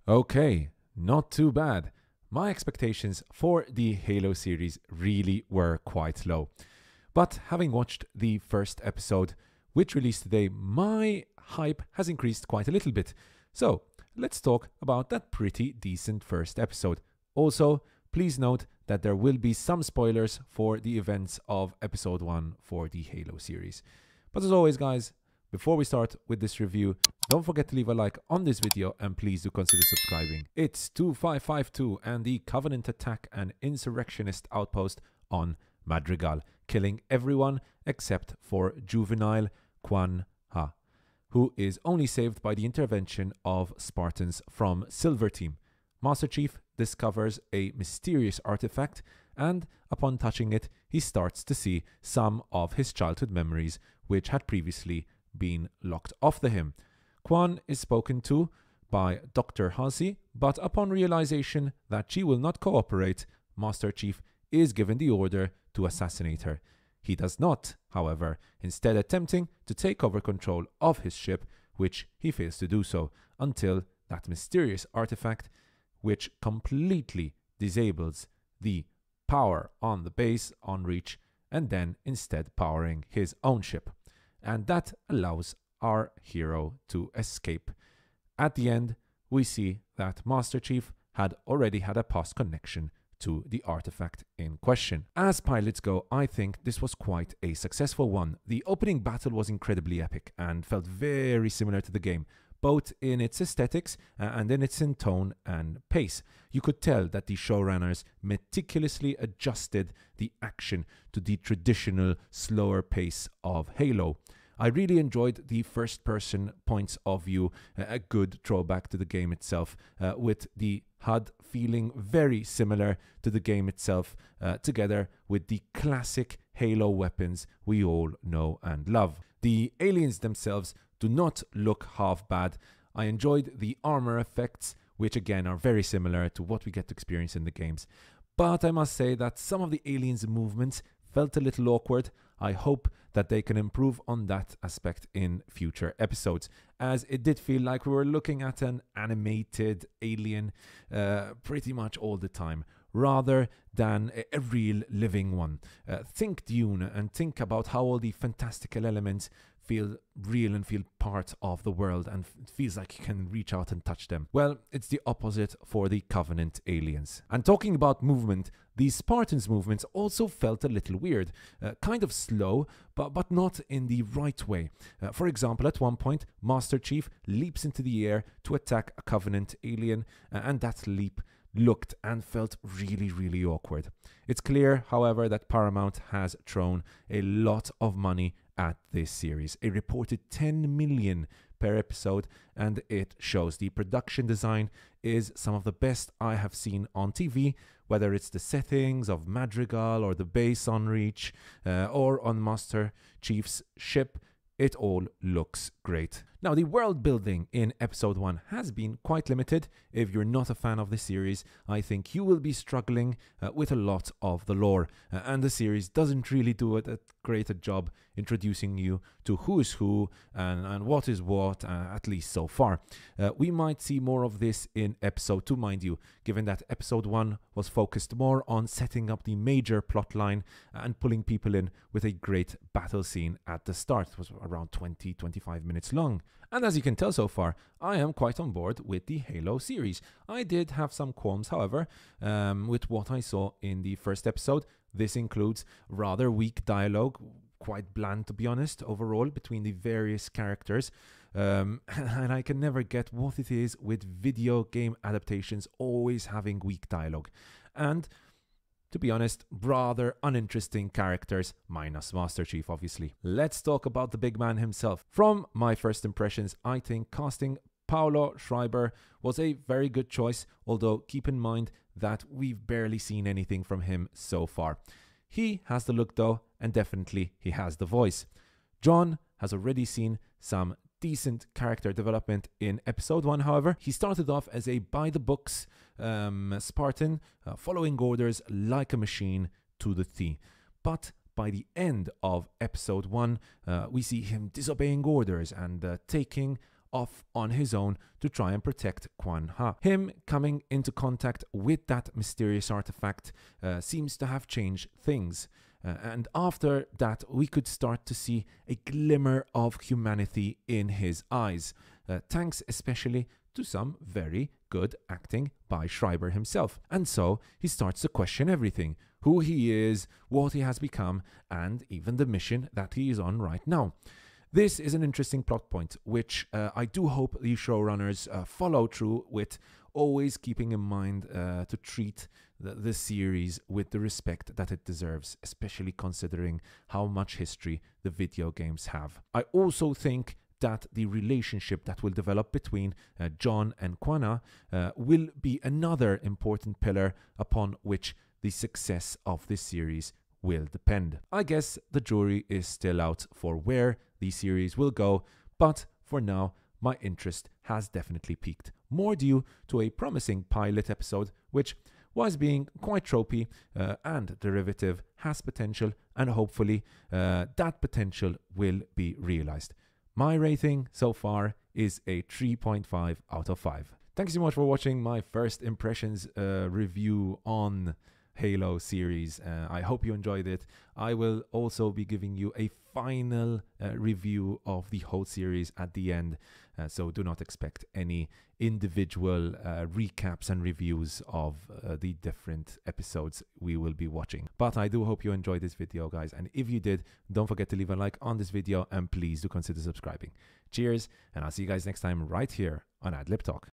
Okay, not too bad. My expectations for the Halo series really were quite low. But having watched the first episode, which released today, my hype has increased quite a little bit. So, let's talk about that pretty decent first episode. Also, please note that there will be some spoilers for the events of episode 1 for the Halo series. But as always, guys, before we start with this review, don't forget to leave a like on this video and please do consider subscribing. It's 2552 and the Covenant attack an insurrectionist outpost on Madrigal, killing everyone except for juvenile Quan Ha, who is only saved by the intervention of Spartans from Silver Team. Master Chief discovers a mysterious artifact, and upon touching it, he starts to see some of his childhood memories, which had previously been locked off to him. Quan is spoken to by Dr. Halsey, but upon realization that she will not cooperate, Master Chief is given the order to assassinate her. He does not, however, instead attempting to take over control of his ship, which he fails to do so until that mysterious artifact, which completely disables the power on the base on Reach, and then instead powering his own ship. And that allows our hero to escape. At the end, we see that Master Chief had already had a past connection to the artifact in question. As pilots go, I think this was quite a successful one. The opening battle was incredibly epic and felt very similar to the game, both in its aesthetics and in its tone and pace. You could tell that the showrunners meticulously adjusted the action to the traditional slower pace of Halo. I really enjoyed the first-person points of view, a good throwback to the game itself, with the HUD feeling very similar to the game itself, together with the classic Halo weapons we all know and love. The aliens themselves do not look half bad. I enjoyed the armor effects, which again are very similar to what we get to experience in the games. But I must say that some of the aliens' movements felt a little awkward. I hope that they can improve on that aspect in future episodes, as it did feel like we were looking at an animated alien pretty much all the time, rather than a real living one. Think Dune and think about how all the fantastical elements feel real and feel part of the world, and it feels like you can reach out and touch them. Well, it's the opposite for the Covenant aliens. And talking about movement, the Spartans' movements also felt a little weird, kind of slow, but not in the right way. For example, at one point, Master Chief leaps into the air to attack a Covenant alien, and that leap looked and felt really awkward. It's clear, however, that Paramount has thrown a lot of money at this series, a reported 10 million per episode, and it shows. The production design is some of the best I have seen on TV, whether it's the settings of Madrigal or the base on Reach or on Master Chief's ship. It all looks great. Now, the world building in episode 1 has been quite limited. If you're not a fan of the series, I think you will be struggling with a lot of the lore. And the series doesn't really do a great a job introducing you to who is who and what is what, at least so far. We might see more of this in episode 2, mind you, given that episode 1 was focused more on setting up the major plot line and pulling people in with a great battle scene at the start. It was around 20-25 minutes long. And as you can tell so far, I am quite on board with the Halo series. I did have some qualms, however, with what I saw in the first episode. This includes rather weak dialogue, quite bland to be honest, overall, between the various characters. And I can never get what it is with video game adaptations always having weak dialogue. And to be honest, rather uninteresting characters, minus Master Chief, obviously. Let's talk about the big man himself. From my first impressions, I think casting Paulo Schreiber was a very good choice, although keep in mind that we've barely seen anything from him so far. He has the look though, and definitely he has the voice. John has already seen some decent character development in episode 1, however. He started off as a by-the-books Spartan, following orders like a machine to the T. But by the end of episode 1, we see him disobeying orders and taking off on his own to try and protect Quan Ha. Him coming into contact with that mysterious artifact seems to have changed things. And after that, we could start to see a glimmer of humanity in his eyes, thanks especially to some very good acting by Schreiber himself. And so he starts to question everything: who he is, what he has become, and even the mission that he is on right now. This is an interesting plot point, which I do hope the showrunners follow through with, always keeping in mind to treat the series with the respect that it deserves, especially considering how much history the video games have. I also think that the relationship that will develop between John and Quanah will be another important pillar upon which the success of this series will depend. I guess the jury is still out for where the series will go, but for now, my interest has definitely peaked, more due to a promising pilot episode, which was being quite tropey and derivative, has potential, and hopefully that potential will be realized. My rating so far is a 3.5 out of 5. Thank you so much for watching my first impressions review on Halo series. I hope you enjoyed it. I will also be giving you a final review of the whole series at the end, so do not expect any individual recaps and reviews of the different episodes we will be watching. But I do hope you enjoyed this video, guys, and if you did, don't forget to leave a like on this video, and please do consider subscribing. Cheers, and I'll see you guys next time right here on Adlib Talk.